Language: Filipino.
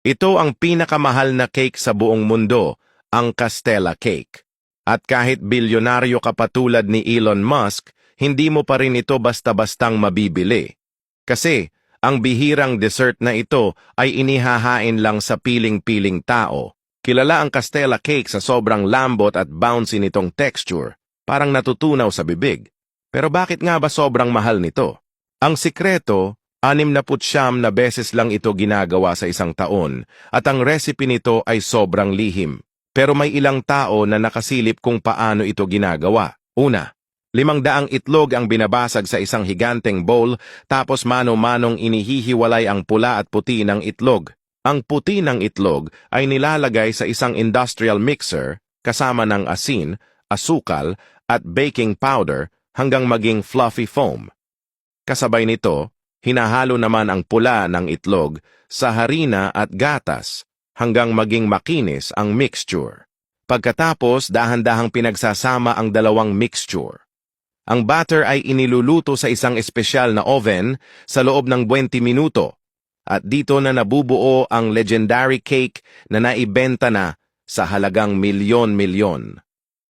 Ito ang pinakamahal na cake sa buong mundo, ang Castella Cake. At kahit bilyonaryo ka patulad ni Elon Musk, hindi mo pa rin ito basta-bastang mabibili. Kasi, ang bihirang dessert na ito ay inihahain lang sa piling-piling tao. Kilala ang Castella Cake sa sobrang lambot at bouncy nitong texture, parang natutunaw sa bibig. Pero bakit nga ba sobrang mahal nito? Ang sikreto, 69 na beses lang ito ginagawa sa isang taon at ang recipe nito ay sobrang lihim. Pero may ilang tao na nakasilip kung paano ito ginagawa. Una, 500 itlog ang binabasag sa isang higanteng bowl tapos mano-manong inihihiwalay ang pula at puti ng itlog. Ang puti ng itlog ay nilalagay sa isang industrial mixer kasama ng asin, asukal at baking powder hanggang maging fluffy foam. Kasabay nito, hinahalo naman ang pula ng itlog sa harina at gatas hanggang maging makinis ang mixture. Pagkatapos, dahan-dahang pinagsasama ang dalawang mixture. Ang batter ay iniluluto sa isang espesyal na oven sa loob ng 20 minuto at dito na nabubuo ang legendary cake na naibenta na sa halagang milyon-milyon.